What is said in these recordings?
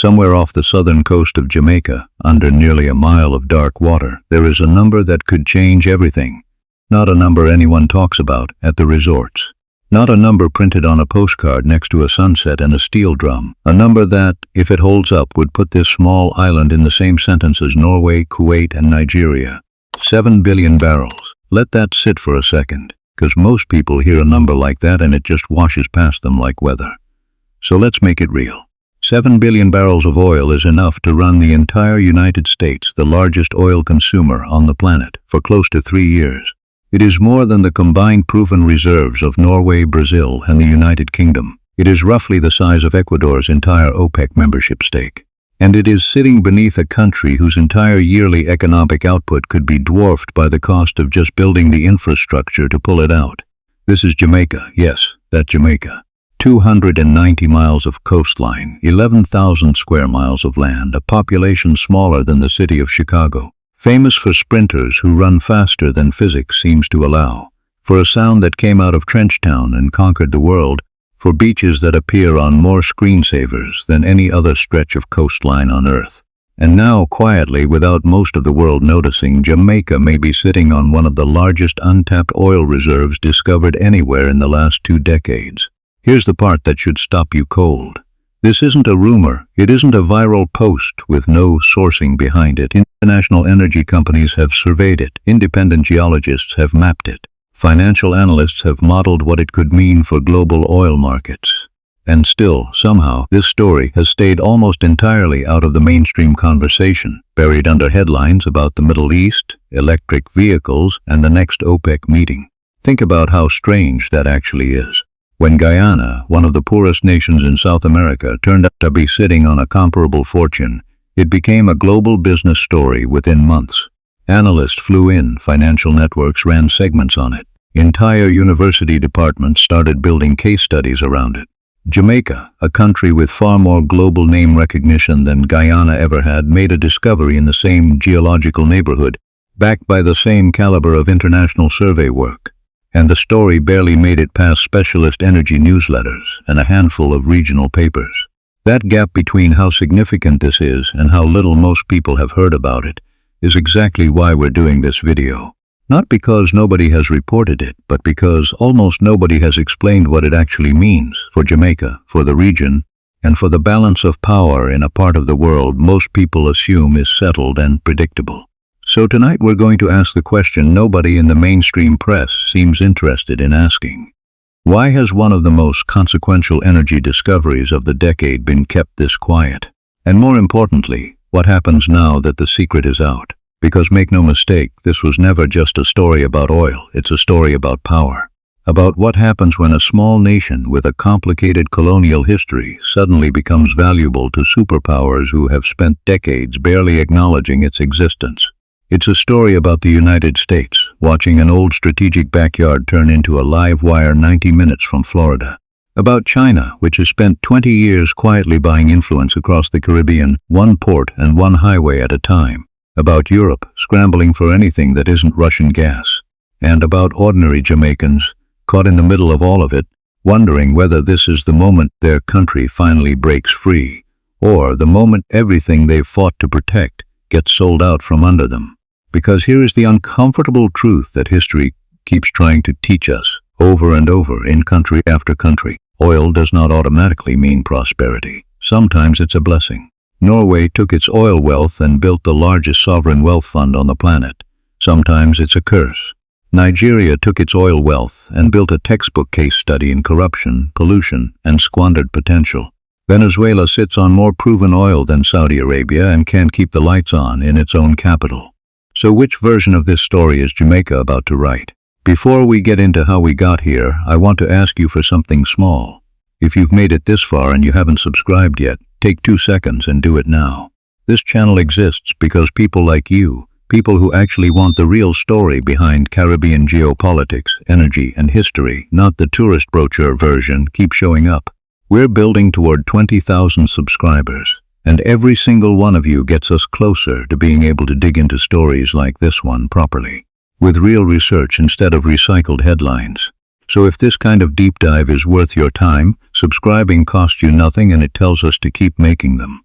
Somewhere off the southern coast of Jamaica, under nearly a mile of dark water, there is a number that could change everything. Not a number anyone talks about at the resorts. Not a number printed on a postcard next to a sunset and a steel drum. A number that, if it holds up, would put this small island in the same sentence as Norway, Kuwait, and Nigeria. 7 billion barrels. Let that sit for a second, because most people hear a number like that and it just washes past them like weather. So let's make it real. 7 billion barrels of oil is enough to run the entire United States, the largest oil consumer on the planet, for close to 3 years. It is more than the combined proven reserves of Norway, Brazil, and the United Kingdom. It is roughly the size of Ecuador's entire OPEC membership stake. And it is sitting beneath a country whose entire yearly economic output could be dwarfed by the cost of just building the infrastructure to pull it out. This is Jamaica, yes, that Jamaica. 290 miles of coastline, 11,000 square miles of land, a population smaller than the city of Chicago. Famous for sprinters who run faster than physics seems to allow, for a sound that came out of Trenchtown and conquered the world, for beaches that appear on more screensavers than any other stretch of coastline on Earth. And now, quietly, without most of the world noticing, Jamaica may be sitting on one of the largest untapped oil reserves discovered anywhere in the last 2 decades. Here's the part that should stop you cold. This isn't a rumor, it isn't a viral post with no sourcing behind it. International energy companies have surveyed it, independent geologists have mapped it, financial analysts have modeled what it could mean for global oil markets. And still, somehow, this story has stayed almost entirely out of the mainstream conversation, buried under headlines about the Middle East, electric vehicles, and the next OPEC meeting. Think about how strange that actually is. When Guyana, one of the poorest nations in South America, turned out to be sitting on a comparable fortune, it became a global business story within months. Analysts flew in, financial networks ran segments on it. Entire university departments started building case studies around it. Jamaica, a country with far more global name recognition than Guyana ever had, made a discovery in the same geological neighborhood, backed by the same caliber of international survey work. And the story barely made it past specialist energy newsletters and a handful of regional papers. That gap between how significant this is and how little most people have heard about it is exactly why we're doing this video. Not because nobody has reported it, but because almost nobody has explained what it actually means for Jamaica, for the region, and for the balance of power in a part of the world most people assume is settled and predictable. So tonight we're going to ask the question nobody in the mainstream press seems interested in asking. Why has one of the most consequential energy discoveries of the decade been kept this quiet? And more importantly, what happens now that the secret is out? Because make no mistake, this was never just a story about oil, it's a story about power. About what happens when a small nation with a complicated colonial history suddenly becomes valuable to superpowers who have spent decades barely acknowledging its existence. It's a story about the United States, watching an old strategic backyard turn into a live wire 90 minutes from Florida. About China, which has spent 20 years quietly buying influence across the Caribbean, one port and one highway at a time. About Europe, scrambling for anything that isn't Russian gas. And about ordinary Jamaicans, caught in the middle of all of it, wondering whether this is the moment their country finally breaks free, or the moment everything they've fought to protect gets sold out from under them. Because here is the uncomfortable truth that history keeps trying to teach us over and over in country after country. Oil does not automatically mean prosperity. Sometimes it's a blessing. Norway took its oil wealth and built the largest sovereign wealth fund on the planet. Sometimes it's a curse. Nigeria took its oil wealth and built a textbook case study in corruption, pollution, and squandered potential. Venezuela sits on more proven oil than Saudi Arabia and can't keep the lights on in its own capital. So which version of this story is Jamaica about to write? Before we get into how we got here, I want to ask you for something small. If you've made it this far and you haven't subscribed yet, take 2 seconds and do it now. This channel exists because people like you, people who actually want the real story behind Caribbean geopolitics, energy, and history, not the tourist brochure version, keep showing up. We're building toward 20,000 subscribers. And every single one of you gets us closer to being able to dig into stories like this one properly, with real research instead of recycled headlines. So if this kind of deep dive is worth your time, subscribing costs you nothing and it tells us to keep making them.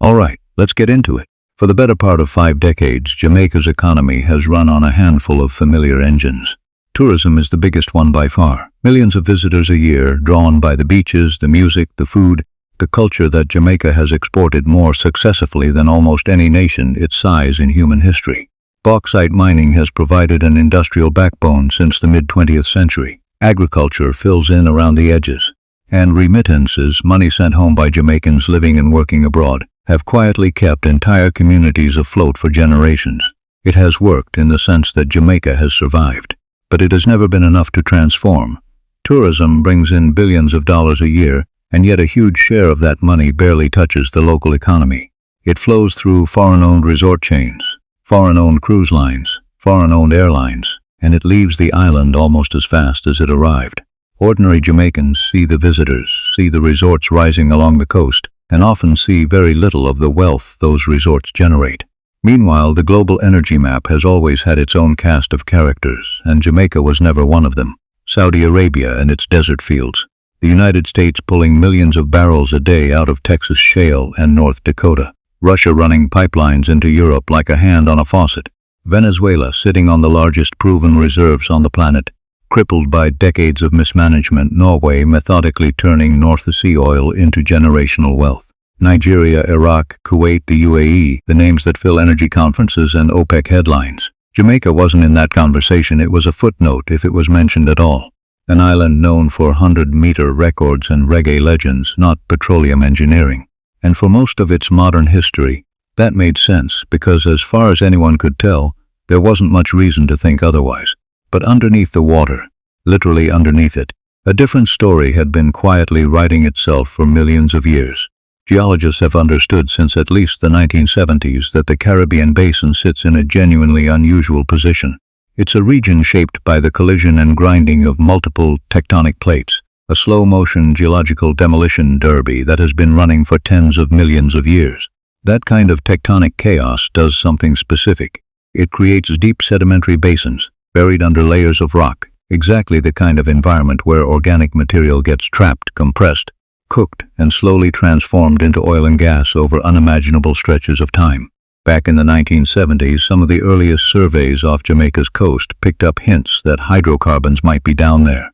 All right, let's get into it. For the better part of 5 decades, Jamaica's economy has run on a handful of familiar engines. Tourism is the biggest one by far. Millions of visitors a year, drawn by the beaches, the music, the food, the culture that Jamaica has exported more successfully than almost any nation its size in human history. Bauxite mining has provided an industrial backbone since the mid-20th century. Agriculture fills in around the edges. And remittances, money sent home by Jamaicans living and working abroad, have quietly kept entire communities afloat for generations. It has worked in the sense that Jamaica has survived. But it has never been enough to transform. Tourism brings in billions of dollars a year, and yet a huge share of that money barely touches the local economy. It flows through foreign-owned resort chains, foreign-owned cruise lines, foreign-owned airlines, and it leaves the island almost as fast as it arrived. Ordinary Jamaicans see the visitors, see the resorts rising along the coast, and often see very little of the wealth those resorts generate. Meanwhile, the global energy map has always had its own cast of characters, and Jamaica was never one of them. Saudi Arabia and its desert fields, the United States pulling millions of barrels a day out of Texas shale and North Dakota, Russia running pipelines into Europe like a hand on a faucet, Venezuela sitting on the largest proven reserves on the planet, crippled by decades of mismanagement, Norway methodically turning North Sea oil into generational wealth, Nigeria, Iraq, Kuwait, the UAE, the names that fill energy conferences and OPEC headlines. Jamaica wasn't in that conversation. It was a footnote if it was mentioned at all. An island known for 100-meter records and reggae legends, not petroleum engineering. And for most of its modern history, that made sense because as far as anyone could tell, there wasn't much reason to think otherwise. But underneath the water, literally underneath it, a different story had been quietly writing itself for millions of years. Geologists have understood since at least the 1970s that the Caribbean Basin sits in a genuinely unusual position. It's a region shaped by the collision and grinding of multiple tectonic plates, a slow-motion geological demolition derby that has been running for tens of millions of years. That kind of tectonic chaos does something specific. It creates deep sedimentary basins, buried under layers of rock, exactly the kind of environment where organic material gets trapped, compressed, cooked, and slowly transformed into oil and gas over unimaginable stretches of time. Back in the 1970s, some of the earliest surveys off Jamaica's coast picked up hints that hydrocarbons might be down there.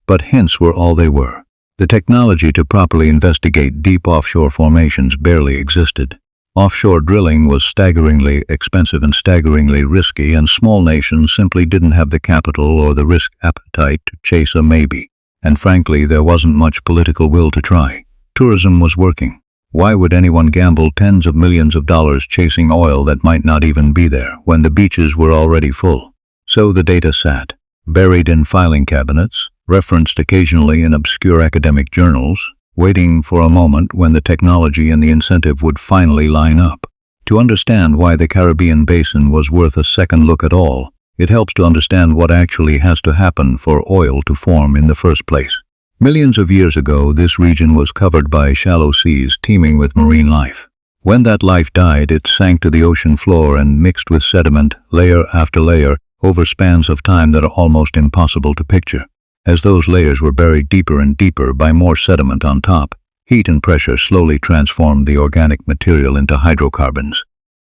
But hints were all they were. The technology to properly investigate deep offshore formations barely existed. Offshore drilling was staggeringly expensive and staggeringly risky, and small nations simply didn't have the capital or the risk appetite to chase a maybe. And frankly, there wasn't much political will to try. Tourism was working. Why would anyone gamble tens of millions of dollars chasing oil that might not even be there when the beaches were already full? So the data sat, buried in filing cabinets, referenced occasionally in obscure academic journals, waiting for a moment when the technology and the incentive would finally line up. To understand why the Caribbean Basin was worth a second look at all, it helps to understand what actually has to happen for oil to form in the first place. Millions of years ago, this region was covered by shallow seas teeming with marine life. When that life died, it sank to the ocean floor and mixed with sediment, layer after layer, over spans of time that are almost impossible to picture. As those layers were buried deeper and deeper by more sediment on top, heat and pressure slowly transformed the organic material into hydrocarbons.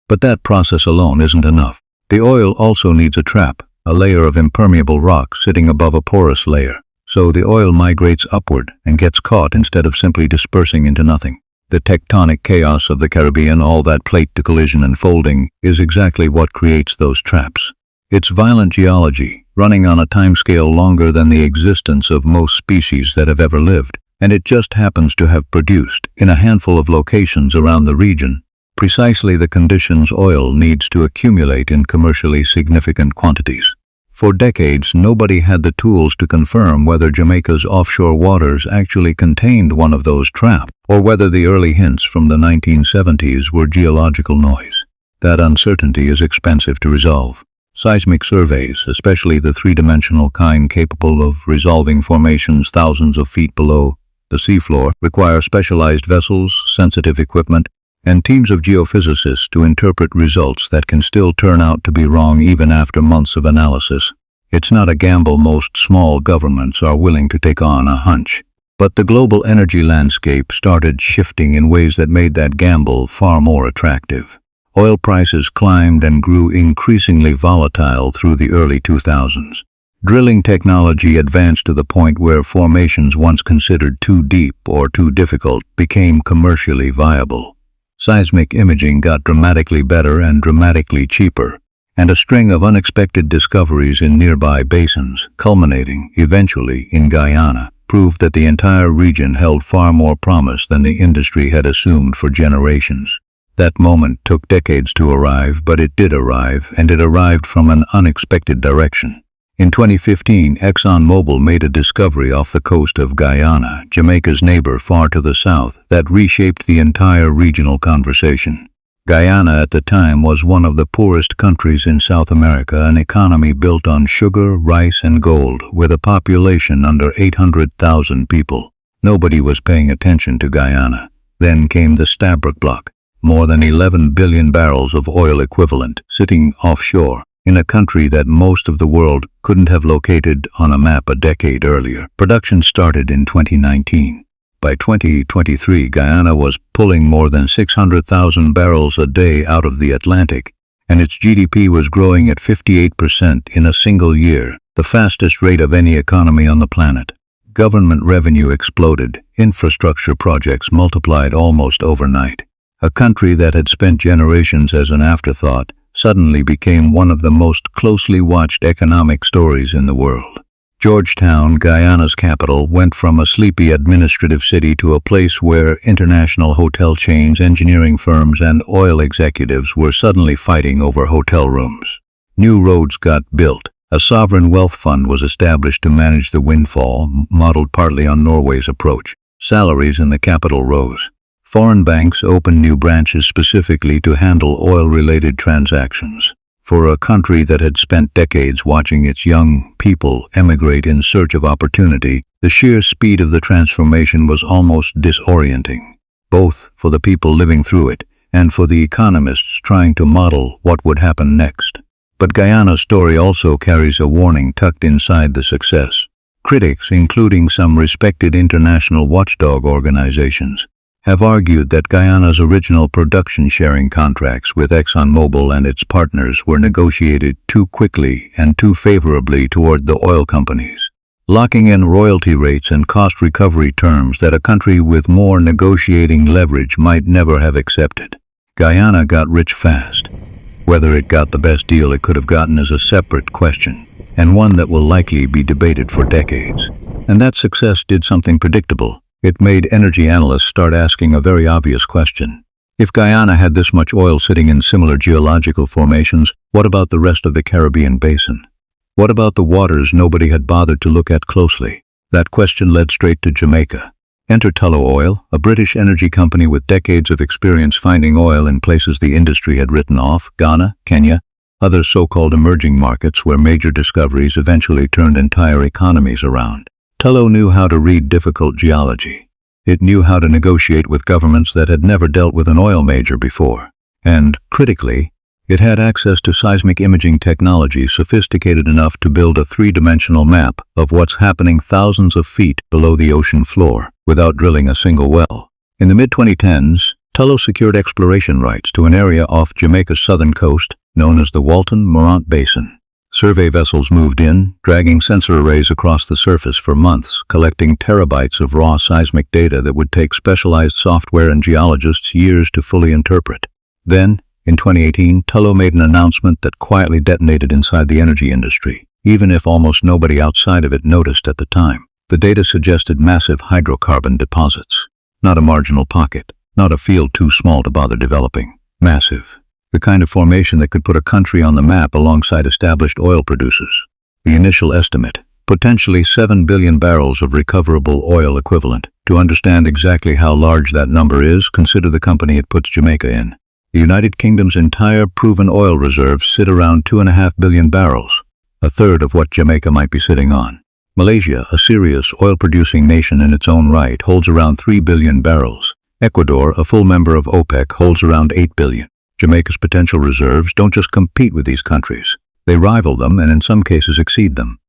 But that process alone isn't enough. The oil also needs a trap, a layer of impermeable rock sitting above a porous layer. So the oil migrates upward and gets caught instead of simply dispersing into nothing. The tectonic chaos of the Caribbean, all that plate to collision and folding, is exactly what creates those traps. It's violent geology, running on a timescale longer than the existence of most species that have ever lived, and it just happens to have produced, in a handful of locations around the region, precisely the conditions oil needs to accumulate in commercially significant quantities. For decades, nobody had the tools to confirm whether Jamaica's offshore waters actually contained one of those traps, or whether the early hints from the 1970s were geological noise. That uncertainty is expensive to resolve. Seismic surveys, especially the three-dimensional kind capable of resolving formations thousands of feet below the seafloor, require specialized vessels, sensitive equipment, and teams of geophysicists to interpret results that can still turn out to be wrong even after months of analysis. It's not a gamble most small governments are willing to take on, a hunch. But the global energy landscape started shifting in ways that made that gamble far more attractive. Oil prices climbed and grew increasingly volatile through the early 2000s. Drilling technology advanced to the point where formations once considered too deep or too difficult became commercially viable. Seismic imaging got dramatically better and dramatically cheaper, and a string of unexpected discoveries in nearby basins, culminating, eventually, in Guyana, proved that the entire region held far more promise than the industry had assumed for generations. That moment took decades to arrive, but it did arrive, and it arrived from an unexpected direction. In 2015, ExxonMobil made a discovery off the coast of Guyana, Jamaica's neighbor far to the south, that reshaped the entire regional conversation. Guyana at the time was one of the poorest countries in South America, an economy built on sugar, rice, and gold, with a population under 800,000 people. Nobody was paying attention to Guyana. Then came the Stabroek Block, more than 11 billion barrels of oil equivalent, sitting offshore, in a country that most of the world couldn't have located on a map a decade earlier. Production started in 2019. By 2023, Guyana was pulling more than 600,000 barrels a day out of the Atlantic, and its GDP was growing at 58% in a single year, the fastest rate of any economy on the planet. Government revenue exploded, infrastructure projects multiplied almost overnight. A country that had spent generations as an afterthought suddenly became one of the most closely watched economic stories in the world. Georgetown, Guyana's capital, went from a sleepy administrative city to a place where international hotel chains, engineering firms, and oil executives were suddenly fighting over hotel rooms. New roads got built. A sovereign wealth fund was established to manage the windfall, modeled partly on Norway's approach. Salaries in the capital rose. Foreign banks opened new branches specifically to handle oil-related transactions. For a country that had spent decades watching its young people emigrate in search of opportunity, the sheer speed of the transformation was almost disorienting, both for the people living through it and for the economists trying to model what would happen next. But Guyana's story also carries a warning tucked inside the success. Critics, including some respected international watchdog organizations, have argued that Guyana's original production-sharing contracts with ExxonMobil and its partners were negotiated too quickly and too favorably toward the oil companies, locking in royalty rates and cost recovery terms that a country with more negotiating leverage might never have accepted. Guyana got rich fast. Whether it got the best deal it could have gotten is a separate question, and one that will likely be debated for decades. And that success did something predictable. It made energy analysts start asking a very obvious question. If Guyana had this much oil sitting in similar geological formations, what about the rest of the Caribbean basin? What about the waters nobody had bothered to look at closely? That question led straight to Jamaica. Enter Tullow Oil, a British energy company with decades of experience finding oil in places the industry had written off: Ghana, Kenya, other so-called emerging markets where major discoveries eventually turned entire economies around. Tullow knew how to read difficult geology. It knew how to negotiate with governments that had never dealt with an oil major before. And, critically, it had access to seismic imaging technology sophisticated enough to build a three-dimensional map of what's happening thousands of feet below the ocean floor without drilling a single well. In the mid-2010s, Tullow secured exploration rights to an area off Jamaica's southern coast known as the Walton Morant Basin. Survey vessels moved in, dragging sensor arrays across the surface for months, collecting terabytes of raw seismic data that would take specialized software and geologists years to fully interpret. Then, in 2018, Tullow made an announcement that quietly detonated inside the energy industry, even if almost nobody outside of it noticed at the time. The data suggested massive hydrocarbon deposits. Not a marginal pocket, not a field too small to bother developing. Massive. The kind of formation that could put a country on the map alongside established oil producers. The initial estimate, potentially 7 billion barrels of recoverable oil equivalent. To understand exactly how large that number is, consider the company it puts Jamaica in. The United Kingdom's entire proven oil reserves sit around 2.5 billion barrels, a third of what Jamaica might be sitting on. Malaysia, a serious oil-producing nation in its own right, holds around 3 billion barrels. Ecuador, a full member of OPEC, holds around 8 billion. Jamaica's potential reserves don't just compete with these countries. They rival them and in some cases exceed them.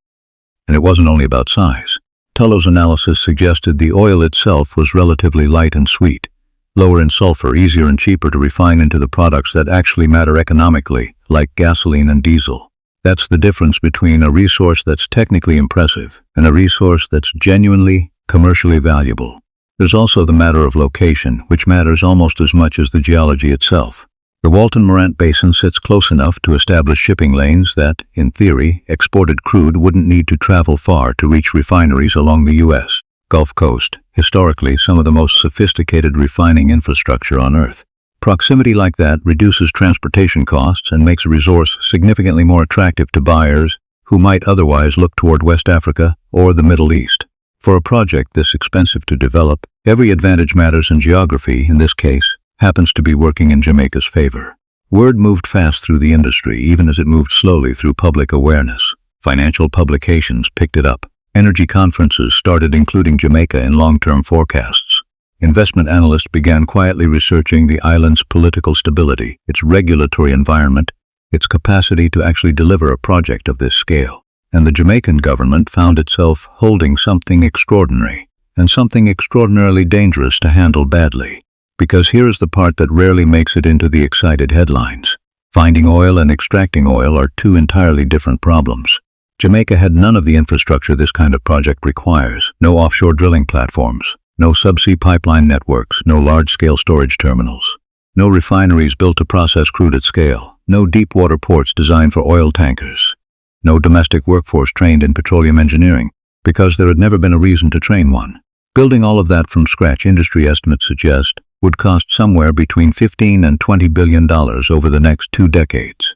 And it wasn't only about size. Tullow's analysis suggested the oil itself was relatively light and sweet, lower in sulfur, easier and cheaper to refine into the products that actually matter economically, like gasoline and diesel. That's the difference between a resource that's technically impressive and a resource that's genuinely commercially valuable. There's also the matter of location, which matters almost as much as the geology itself. The Walton Morant Basin sits close enough to establish shipping lanes that, in theory, exported crude wouldn't need to travel far to reach refineries along the U.S. Gulf Coast, historically some of the most sophisticated refining infrastructure on Earth. Proximity like that reduces transportation costs and makes a resource significantly more attractive to buyers who might otherwise look toward West Africa or the Middle East. For a project this expensive to develop, every advantage matters, and geography, in this case, happens to be working in Jamaica's favor. Word moved fast through the industry, even as it moved slowly through public awareness. Financial publications picked it up. Energy conferences started including Jamaica in long-term forecasts. Investment analysts began quietly researching the island's political stability, its regulatory environment, its capacity to actually deliver a project of this scale. And the Jamaican government found itself holding something extraordinary, and something extraordinarily dangerous to handle badly. Because here is the part that rarely makes it into the excited headlines. Finding oil and extracting oil are two entirely different problems. Jamaica had none of the infrastructure this kind of project requires. No offshore drilling platforms, no subsea pipeline networks, no large-scale storage terminals, no refineries built to process crude at scale, no deep-water ports designed for oil tankers, no domestic workforce trained in petroleum engineering, because there had never been a reason to train one. Building all of that from scratch, industry estimates suggest, would cost somewhere between $15 and $20 billion over the next 2 decades.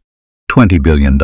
$20 billion.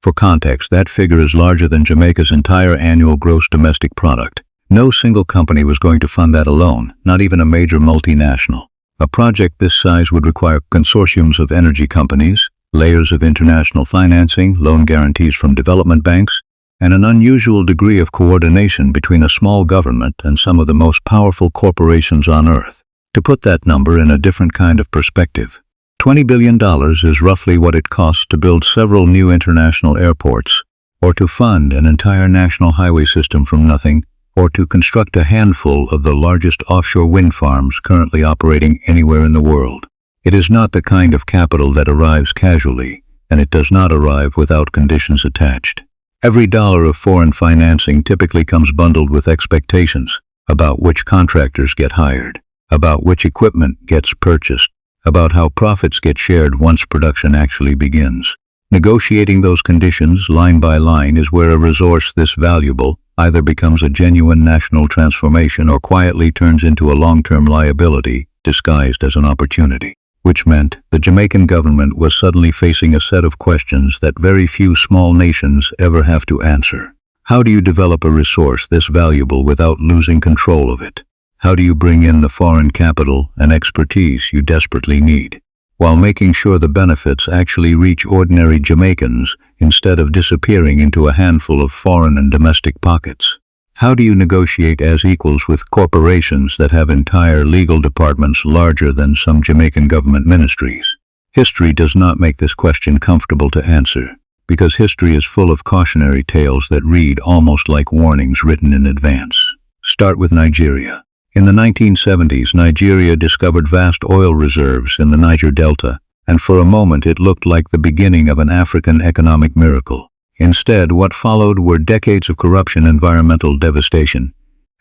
For context, that figure is larger than Jamaica's entire annual gross domestic product. No single company was going to fund that alone, not even a major multinational. A project this size would require consortiums of energy companies, layers of international financing, loan guarantees from development banks, and an unusual degree of coordination between a small government and some of the most powerful corporations on Earth. To put that number in a different kind of perspective, $20 billion is roughly what it costs to build several new international airports, or to fund an entire national highway system from nothing, or to construct a handful of the largest offshore wind farms currently operating anywhere in the world. It is not the kind of capital that arrives casually, and it does not arrive without conditions attached. Every dollar of foreign financing typically comes bundled with expectations about which contractors get hired, about which equipment gets purchased, about how profits get shared once production actually begins. Negotiating those conditions line by line is where a resource this valuable either becomes a genuine national transformation or quietly turns into a long-term liability disguised as an opportunity. Which meant the Jamaican government was suddenly facing a set of questions that very few small nations ever have to answer. How do you develop a resource this valuable without losing control of it? How do you bring in the foreign capital and expertise you desperately need, while making sure the benefits actually reach ordinary Jamaicans instead of disappearing into a handful of foreign and domestic pockets? How do you negotiate as equals with corporations that have entire legal departments larger than some Jamaican government ministries? History does not make this question comfortable to answer, because history is full of cautionary tales that read almost like warnings written in advance. Start with Nigeria. In the 1970s, Nigeria discovered vast oil reserves in the Niger Delta, and for a moment it looked like the beginning of an African economic miracle. Instead, what followed were decades of corruption, environmental devastation,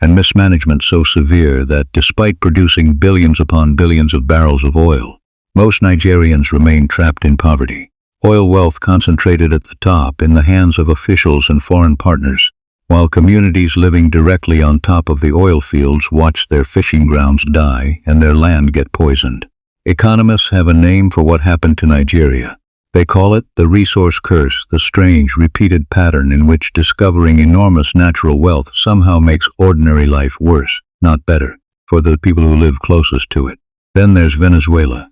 and mismanagement so severe that despite producing billions upon billions of barrels of oil, most Nigerians remained trapped in poverty. Oil wealth concentrated at the top in the hands of officials and foreign partners, while communities living directly on top of the oil fields watched their fishing grounds die and their land get poisoned. Economists have a name for what happened to Nigeria. They call it the resource curse, the strange, repeated pattern in which discovering enormous natural wealth somehow makes ordinary life worse, not better, for the people who live closest to it. Then there's Venezuela.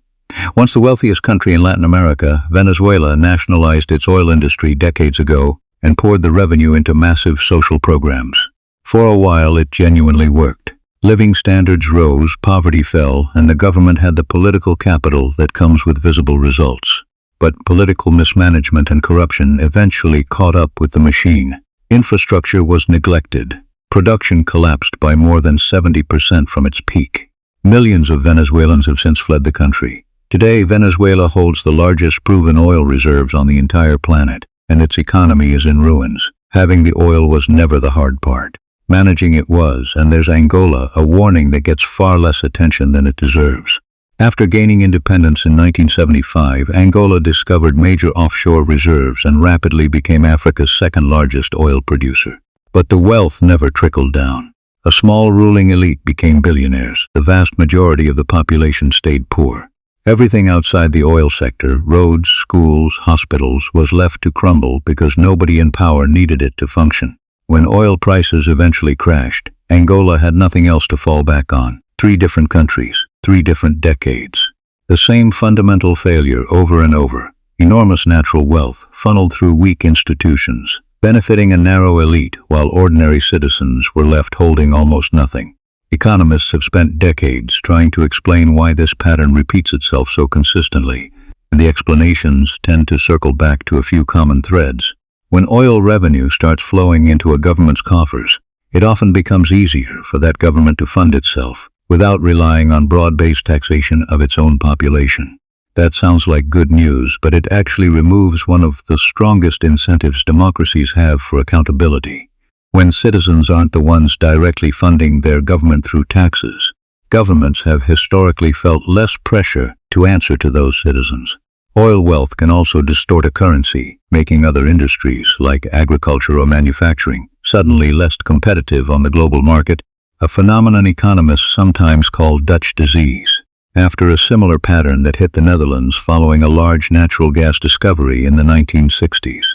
Once the wealthiest country in Latin America, Venezuela nationalized its oil industry decades ago and poured the revenue into massive social programs. For a while, it genuinely worked. Living standards rose, poverty fell, and the government had the political capital that comes with visible results. But political mismanagement and corruption eventually caught up with the machine. Infrastructure was neglected. Production collapsed by more than 70% from its peak. Millions of Venezuelans have since fled the country. Today, Venezuela holds the largest proven oil reserves on the entire planet, and its economy is in ruins. Having the oil was never the hard part. Managing it was, and there's Angola, a warning that gets far less attention than it deserves. After gaining independence in 1975, Angola discovered major offshore reserves and rapidly became Africa's second-largest oil producer. But the wealth never trickled down. A small ruling elite became billionaires. The vast majority of the population stayed poor. Everything outside the oil sector, roads, schools, hospitals, was left to crumble because nobody in power needed it to function. When oil prices eventually crashed, Angola had nothing else to fall back on. 3 different countries, 3 different decades. The same fundamental failure over and over. Enormous natural wealth funneled through weak institutions, benefiting a narrow elite while ordinary citizens were left holding almost nothing. Economists have spent decades trying to explain why this pattern repeats itself so consistently, and the explanations tend to circle back to a few common threads. When oil revenue starts flowing into a government's coffers, it often becomes easier for that government to fund itself without relying on broad-based taxation of its own population. That sounds like good news, but it actually removes one of the strongest incentives democracies have for accountability. When citizens aren't the ones directly funding their government through taxes, governments have historically felt less pressure to answer to those citizens. Oil wealth can also distort a currency, making other industries, like agriculture or manufacturing, suddenly less competitive on the global market, a phenomenon economists sometimes call Dutch disease, after a similar pattern that hit the Netherlands following a large natural gas discovery in the 1960s.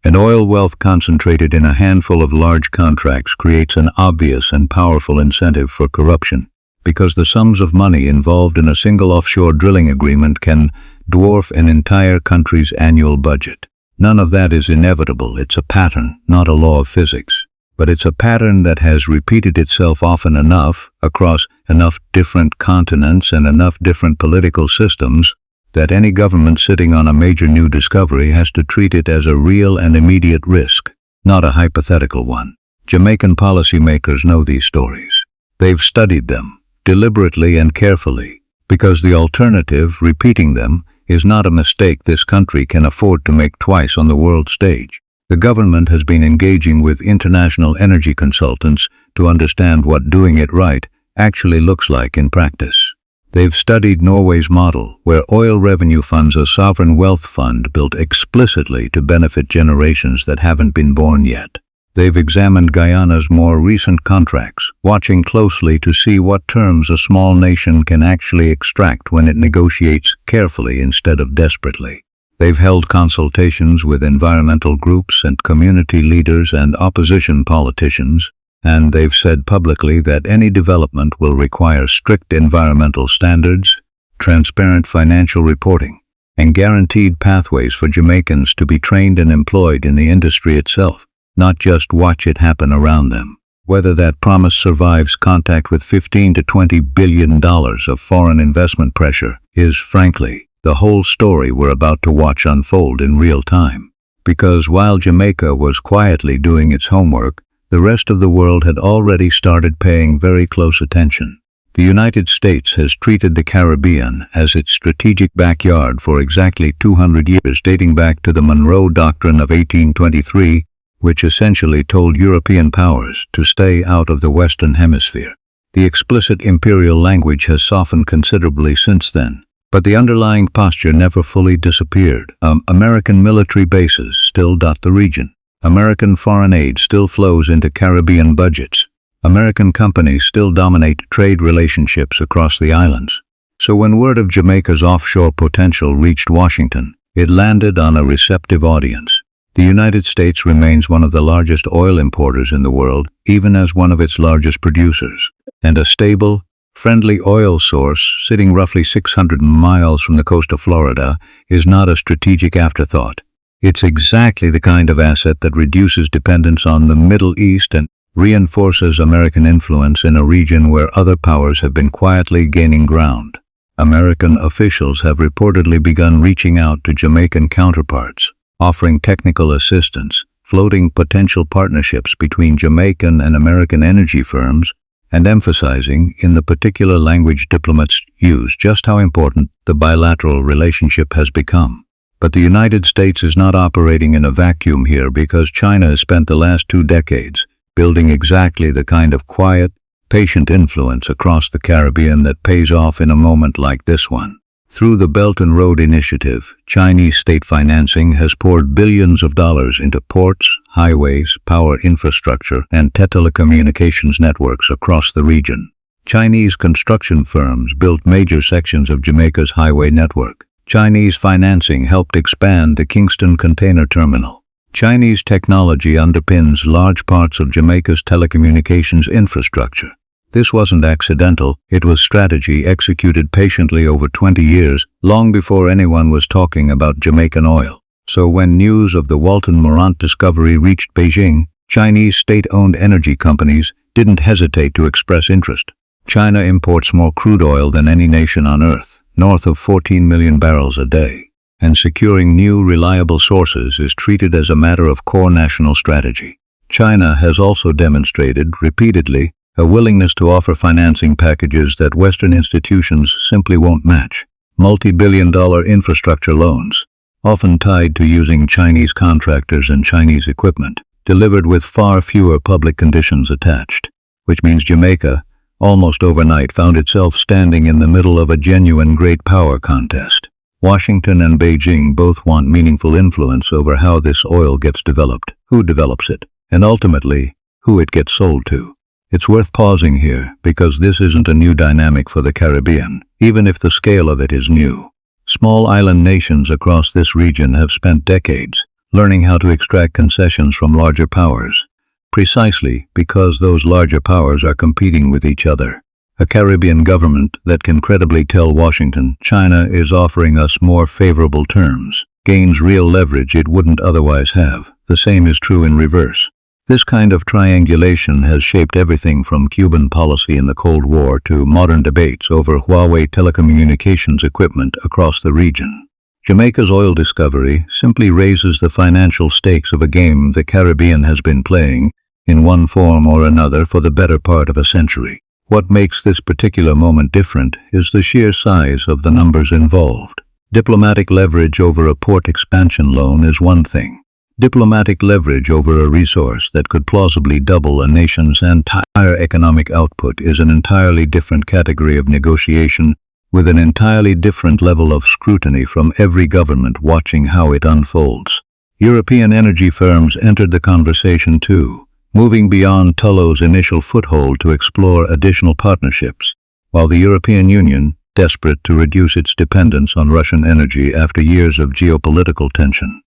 And oil wealth concentrated in a handful of large contracts creates an obvious and powerful incentive for corruption, because the sums of money involved in a single offshore drilling agreement can dwarf an entire country's annual budget. None of that is inevitable. It's a pattern, not a law of physics. But it's a pattern that has repeated itself often enough, across enough different continents and enough different political systems, that any government sitting on a major new discovery has to treat it as a real and immediate risk, not a hypothetical one. Jamaican policymakers know these stories. They've studied them, deliberately and carefully, because the alternative, repeating them, is not a mistake this country can afford to make twice on the world stage. The government has been engaging with international energy consultants to understand what doing it right actually looks like in practice. They've studied Norway's model, where oil revenue funds a sovereign wealth fund built explicitly to benefit generations that haven't been born yet. They've examined Guyana's more recent contracts, watching closely to see what terms a small nation can actually extract when it negotiates carefully instead of desperately. They've held consultations with environmental groups and community leaders and opposition politicians, and they've said publicly that any development will require strict environmental standards, transparent financial reporting, and guaranteed pathways for Jamaicans to be trained and employed in the industry itself, not just watch it happen around them. Whether that promise survives contact with $15 to $20 billion of foreign investment pressure is, frankly, the whole story we're about to watch unfold in real time. Because while Jamaica was quietly doing its homework, the rest of the world had already started paying very close attention. The United States has treated the Caribbean as its strategic backyard for exactly 200 years, dating back to the Monroe Doctrine of 1823, which essentially told European powers to stay out of the Western Hemisphere. The explicit imperial language has softened considerably since then, but the underlying posture never fully disappeared. American military bases still dot the region. American foreign aid still flows into Caribbean budgets. American companies still dominate trade relationships across the islands. So when word of Jamaica's offshore potential reached Washington, it landed on a receptive audience. The United States remains one of the largest oil importers in the world, even as one of its largest producers. And a stable, friendly oil source sitting roughly 600 miles from the coast of Florida is not a strategic afterthought. It's exactly the kind of asset that reduces dependence on the Middle East and reinforces American influence in a region where other powers have been quietly gaining ground. American officials have reportedly begun reaching out to Jamaican counterparts, offering technical assistance, floating potential partnerships between Jamaican and American energy firms, and emphasizing, in the particular language diplomats use, just how important the bilateral relationship has become. But the United States is not operating in a vacuum here, because China has spent the last 2 decades building exactly the kind of quiet, patient influence across the Caribbean that pays off in a moment like this one. Through the Belt and Road Initiative, Chinese state financing has poured billions of dollars into ports, highways, power infrastructure, and telecommunications networks across the region. Chinese construction firms built major sections of Jamaica's highway network. Chinese financing helped expand the Kingston Container Terminal. Chinese technology underpins large parts of Jamaica's telecommunications infrastructure. This wasn't accidental, it was strategy executed patiently over 20 years, long before anyone was talking about Jamaican oil. So when news of the Walton Morant discovery reached Beijing, Chinese state-owned energy companies didn't hesitate to express interest. China imports more crude oil than any nation on Earth, north of 14 million barrels a day, and securing new, reliable sources is treated as a matter of core national strategy. China has also demonstrated, repeatedly, a willingness to offer financing packages that Western institutions simply won't match. Multi-billion-dollar infrastructure loans, often tied to using Chinese contractors and Chinese equipment, delivered with far fewer public conditions attached, which means Jamaica, almost overnight, found itself standing in the middle of a genuine great power contest. Washington and Beijing both want meaningful influence over how this oil gets developed, who develops it, and ultimately, who it gets sold to. It's worth pausing here, because this isn't a new dynamic for the Caribbean, even if the scale of it is new. Small island nations across this region have spent decades learning how to extract concessions from larger powers, precisely because those larger powers are competing with each other. A Caribbean government that can credibly tell Washington China is offering us more favorable terms gains real leverage it wouldn't otherwise have. The same is true in reverse. This kind of triangulation has shaped everything from Cuban policy in the Cold War to modern debates over Huawei telecommunications equipment across the region. Jamaica's oil discovery simply raises the financial stakes of a game the Caribbean has been playing, in one form or another, for the better part of a century. What makes this particular moment different is the sheer size of the numbers involved. Diplomatic leverage over a port expansion loan is one thing. Diplomatic leverage over a resource that could plausibly double a nation's entire economic output is an entirely different category of negotiation, with an entirely different level of scrutiny from every government watching how it unfolds. European energy firms entered the conversation too, moving beyond Tullow's initial foothold to explore additional partnerships, while the European Union, desperate to reduce its dependence on Russian energy after years of geopolitical tension,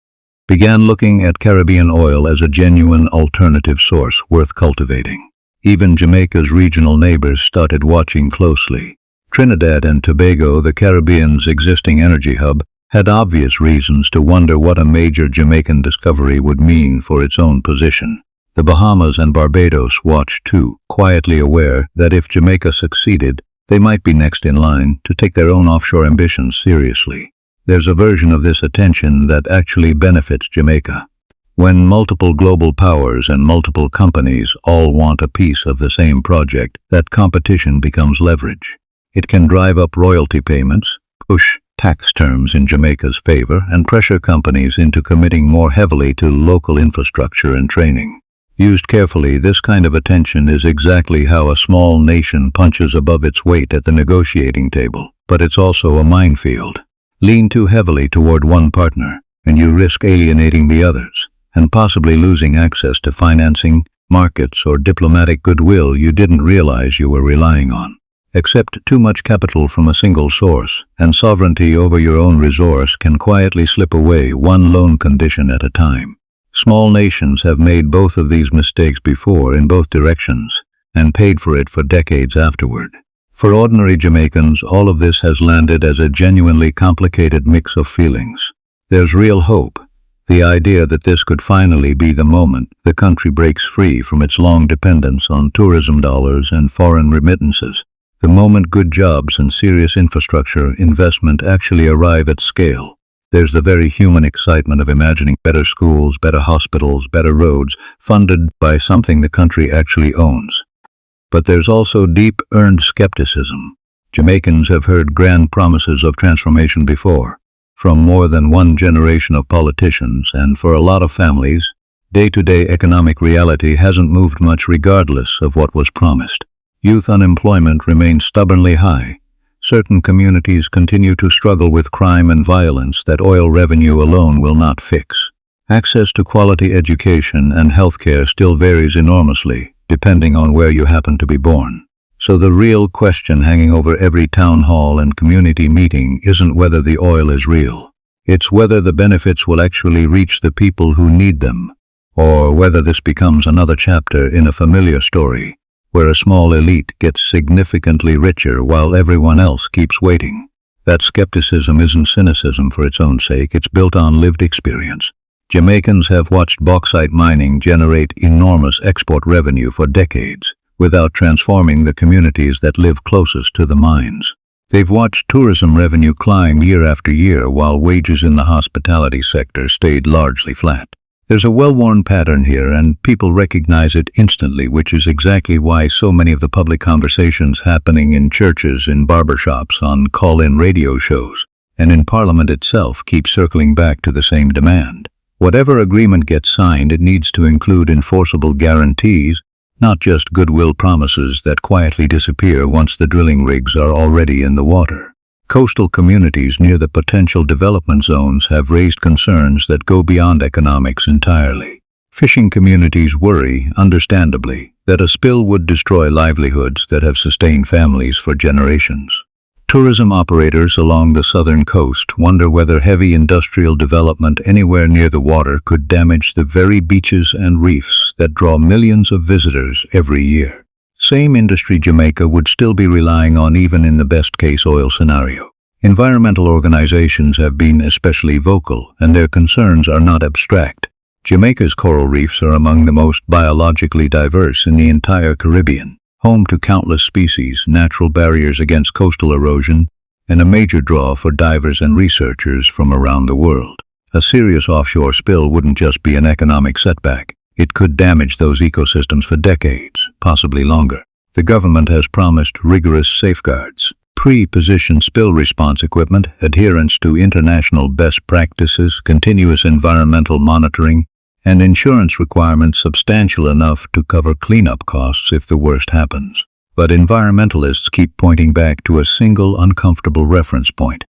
began looking at Caribbean oil as a genuine alternative source worth cultivating. Even Jamaica's regional neighbors started watching closely. Trinidad and Tobago, the Caribbean's existing energy hub, had obvious reasons to wonder what a major Jamaican discovery would mean for its own position. The Bahamas and Barbados watched too, quietly aware that if Jamaica succeeded, they might be next in line to take their own offshore ambitions seriously. There's a version of this attention that actually benefits Jamaica. When multiple global powers and multiple companies all want a piece of the same project, that competition becomes leverage. It can drive up royalty payments, push tax terms in Jamaica's favor, and pressure companies into committing more heavily to local infrastructure and training. Used carefully, this kind of attention is exactly how a small nation punches above its weight at the negotiating table, but it's also a minefield. Lean too heavily toward one partner, and you risk alienating the others, and possibly losing access to financing, markets, or diplomatic goodwill you didn't realize you were relying on. Accept too much capital from a single source, and sovereignty over your own resource can quietly slip away one loan condition at a time. Small nations have made both of these mistakes before in both directions, and paid for it for decades afterward. For ordinary Jamaicans, all of this has landed as a genuinely complicated mix of feelings. There's real hope, the idea that this could finally be the moment the country breaks free from its long dependence on tourism dollars and foreign remittances, the moment good jobs and serious infrastructure investment actually arrive at scale. There's the very human excitement of imagining better schools, better hospitals, better roads, funded by something the country actually owns. But there's also deep, earned skepticism. Jamaicans have heard grand promises of transformation before, from more than one generation of politicians, and for a lot of families, day-to-day economic reality hasn't moved much regardless of what was promised. Youth unemployment remains stubbornly high. Certain communities continue to struggle with crime and violence that oil revenue alone will not fix. Access to quality education and healthcare still varies enormously, depending on where you happen to be born. So the real question hanging over every town hall and community meeting isn't whether the oil is real. It's whether the benefits will actually reach the people who need them, or whether this becomes another chapter in a familiar story, where a small elite gets significantly richer while everyone else keeps waiting. That skepticism isn't cynicism for its own sake, it's built on lived experience. Jamaicans have watched bauxite mining generate enormous export revenue for decades, without transforming the communities that live closest to the mines. They've watched tourism revenue climb year after year while wages in the hospitality sector stayed largely flat. There's a well-worn pattern here, and people recognize it instantly, which is exactly why so many of the public conversations happening in churches, in barbershops, on call-in radio shows, and in Parliament itself keep circling back to the same demand. Whatever agreement gets signed, it needs to include enforceable guarantees, not just goodwill promises that quietly disappear once the drilling rigs are already in the water. Coastal communities near the potential development zones have raised concerns that go beyond economics entirely. Fishing communities worry, understandably, that a spill would destroy livelihoods that have sustained families for generations. Tourism operators along the southern coast wonder whether heavy industrial development anywhere near the water could damage the very beaches and reefs that draw millions of visitors every year. Same industry Jamaica would still be relying on even in the best-case oil scenario. Environmental organizations have been especially vocal, and their concerns are not abstract. Jamaica's coral reefs are among the most biologically diverse in the entire Caribbean, home to countless species, natural barriers against coastal erosion, and a major draw for divers and researchers from around the world. A serious offshore spill wouldn't just be an economic setback. It could damage those ecosystems for decades, possibly longer. The government has promised rigorous safeguards, pre-positioned spill response equipment, adherence to international best practices, continuous environmental monitoring, and insurance requirements substantial enough to cover cleanup costs if the worst happens. But environmentalists keep pointing back to a single uncomfortable reference point: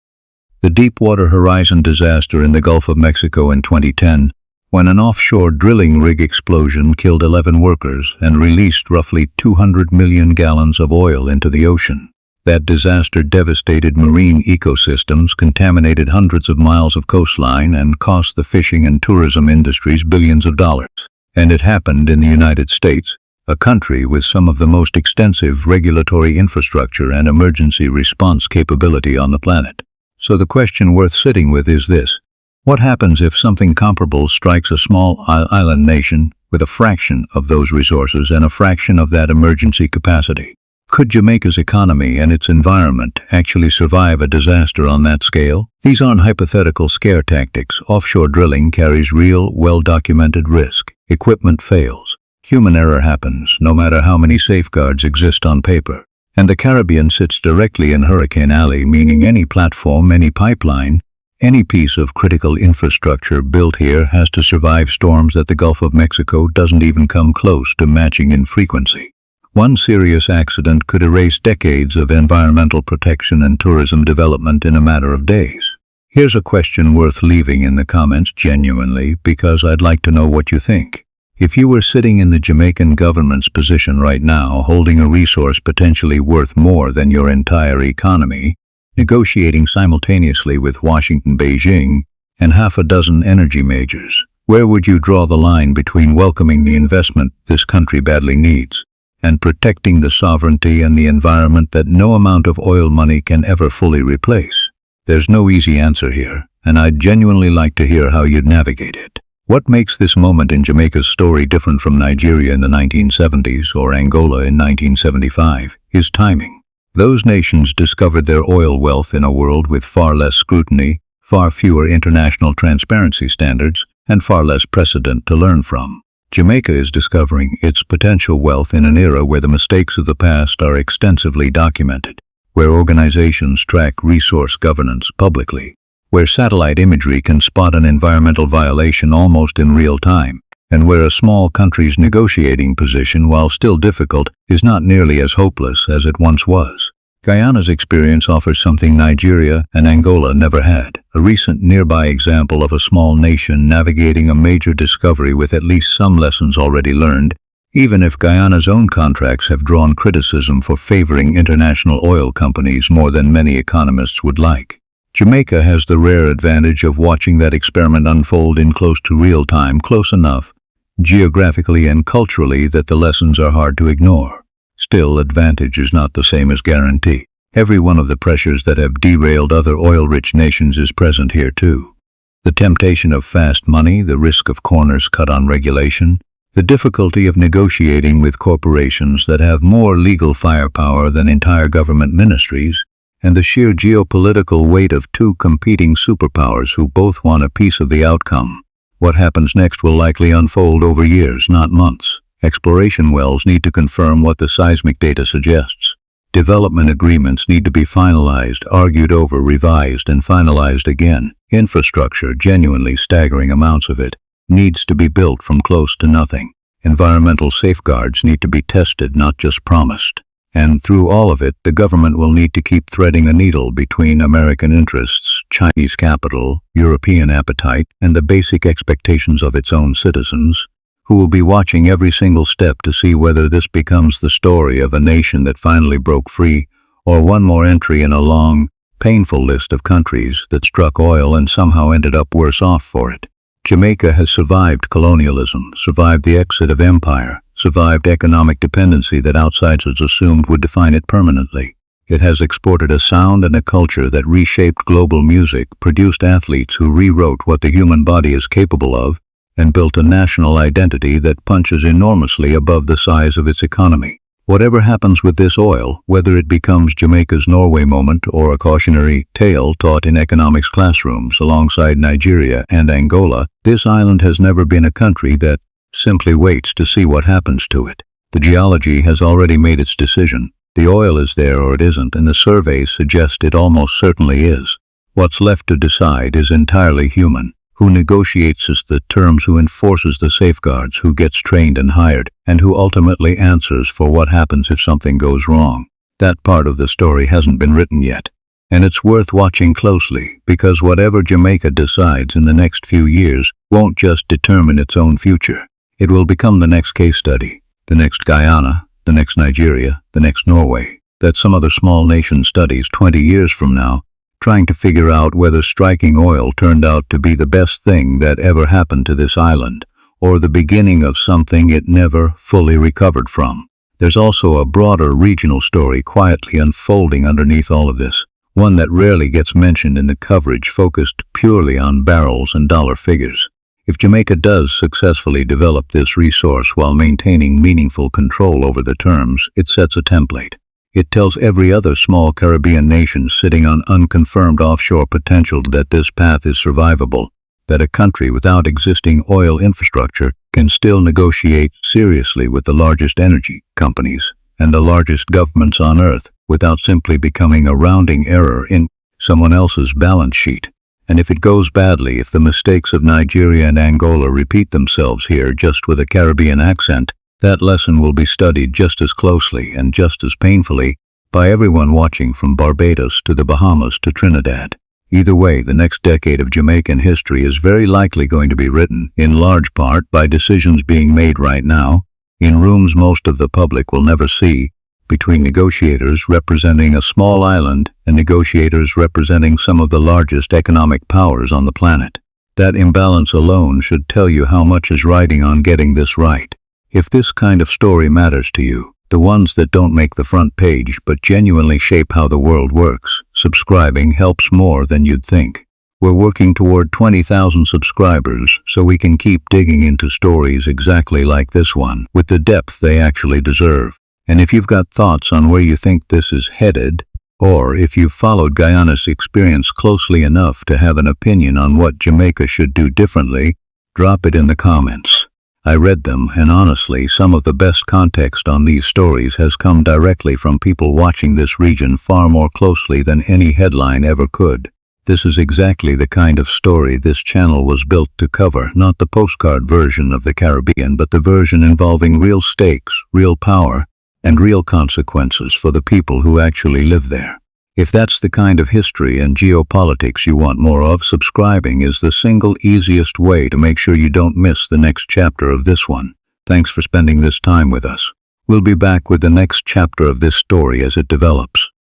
the Deepwater Horizon disaster in the Gulf of Mexico in 2010, when an offshore drilling rig explosion killed 11 workers and released roughly 200 million gallons of oil into the ocean. That disaster devastated marine ecosystems, contaminated hundreds of miles of coastline, and cost the fishing and tourism industries billions of dollars. And it happened in the United States, a country with some of the most extensive regulatory infrastructure and emergency response capability on the planet. So the question worth sitting with is this: what happens if something comparable strikes a small island nation with a fraction of those resources and a fraction of that emergency capacity? Could Jamaica's economy and its environment actually survive a disaster on that scale? These aren't hypothetical scare tactics. Offshore drilling carries real, well-documented risk. Equipment fails. Human error happens, no matter how many safeguards exist on paper. And the Caribbean sits directly in Hurricane Alley, meaning any platform, any pipeline, any piece of critical infrastructure built here has to survive storms that the Gulf of Mexico doesn't even come close to matching in frequency. One serious accident could erase decades of environmental protection and tourism development in a matter of days. Here's a question worth leaving in the comments genuinely, because I'd like to know what you think. If you were sitting in the Jamaican government's position right now, holding a resource potentially worth more than your entire economy, negotiating simultaneously with Washington, Beijing, and half a dozen energy majors, where would you draw the line between welcoming the investment this country badly needs and protecting the sovereignty and the environment that no amount of oil money can ever fully replace? There's no easy answer here, and I'd genuinely like to hear how you'd navigate it. What makes this moment in Jamaica's story different from Nigeria in the 1970s or Angola in 1975 is timing. Those nations discovered their oil wealth in a world with far less scrutiny, far fewer international transparency standards, and far less precedent to learn from. Jamaica is discovering its potential wealth in an era where the mistakes of the past are extensively documented, where organizations track resource governance publicly, where satellite imagery can spot an environmental violation almost in real time, and where a small country's negotiating position, while still difficult, is not nearly as hopeless as it once was. Guyana's experience offers something Nigeria and Angola never had, a recent nearby example of a small nation navigating a major discovery with at least some lessons already learned, even if Guyana's own contracts have drawn criticism for favoring international oil companies more than many economists would like. Jamaica has the rare advantage of watching that experiment unfold in close to real time, close enough, geographically and culturally, that the lessons are hard to ignore. Still, advantage is not the same as guarantee. Every one of the pressures that have derailed other oil-rich nations is present here too. The temptation of fast money, the risk of corners cut on regulation, the difficulty of negotiating with corporations that have more legal firepower than entire government ministries, and the sheer geopolitical weight of two competing superpowers who both want a piece of the outcome. What happens next will likely unfold over years, not months. Exploration wells need to confirm what the seismic data suggests. Development agreements need to be finalized, argued over, revised, and finalized again. Infrastructure, genuinely staggering amounts of it, needs to be built from close to nothing. Environmental safeguards need to be tested, not just promised. And through all of it, the government will need to keep threading a needle between American interests, Chinese capital, European appetite, and the basic expectations of its own citizens, who will be watching every single step to see whether this becomes the story of a nation that finally broke free, or one more entry in a long, painful list of countries that struck oil and somehow ended up worse off for it. Jamaica has survived colonialism, survived the exit of empire, survived economic dependency that outsiders assumed would define it permanently. It has exported a sound and a culture that reshaped global music, produced athletes who rewrote what the human body is capable of, and built a national identity that punches enormously above the size of its economy. Whatever happens with this oil, whether it becomes Jamaica's Norway moment or a cautionary tale taught in economics classrooms alongside Nigeria and Angola, this island has never been a country that simply waits to see what happens to it. The geology has already made its decision. The oil is there or it isn't, and the surveys suggest it almost certainly is. What's left to decide is entirely human. Who negotiates the terms, who enforces the safeguards, who gets trained and hired, and who ultimately answers for what happens if something goes wrong. That part of the story hasn't been written yet. And it's worth watching closely, because whatever Jamaica decides in the next few years won't just determine its own future. It will become the next case study, the next Guyana, the next Nigeria, the next Norway, that some other small nation studies 20 years from now, trying to figure out whether striking oil turned out to be the best thing that ever happened to this island, or the beginning of something it never fully recovered from. There's also a broader regional story quietly unfolding underneath all of this, one that rarely gets mentioned in the coverage focused purely on barrels and dollar figures. If Jamaica does successfully develop this resource while maintaining meaningful control over the terms, it sets a template. It tells every other small Caribbean nation sitting on unconfirmed offshore potential that this path is survivable, that a country without existing oil infrastructure can still negotiate seriously with the largest energy companies and the largest governments on Earth without simply becoming a rounding error in someone else's balance sheet. And if it goes badly, if the mistakes of Nigeria and Angola repeat themselves here just with a Caribbean accent, that lesson will be studied just as closely and just as painfully by everyone watching from Barbados to the Bahamas to Trinidad. Either way, the next decade of Jamaican history is very likely going to be written, in large part, by decisions being made right now, in rooms most of the public will never see, between negotiators representing a small island and negotiators representing some of the largest economic powers on the planet. That imbalance alone should tell you how much is riding on getting this right. If this kind of story matters to you, the ones that don't make the front page but genuinely shape how the world works, subscribing helps more than you'd think. We're working toward 20,000 subscribers so we can keep digging into stories exactly like this one, with the depth they actually deserve. And if you've got thoughts on where you think this is headed, Or if you've followed Guyana's experience closely enough to have an opinion on what Jamaica should do differently, drop it in the comments. I read them, and honestly, some of the best context on these stories has come directly from people watching this region far more closely than any headline ever could. This is exactly the kind of story this channel was built to cover, not the postcard version of the Caribbean, but the version involving real stakes, real power, and real consequences for the people who actually live there. If that's the kind of history and geopolitics you want more of, subscribing is the single easiest way to make sure you don't miss the next chapter of this one. Thanks for spending this time with us. We'll be back with the next chapter of this story as it develops.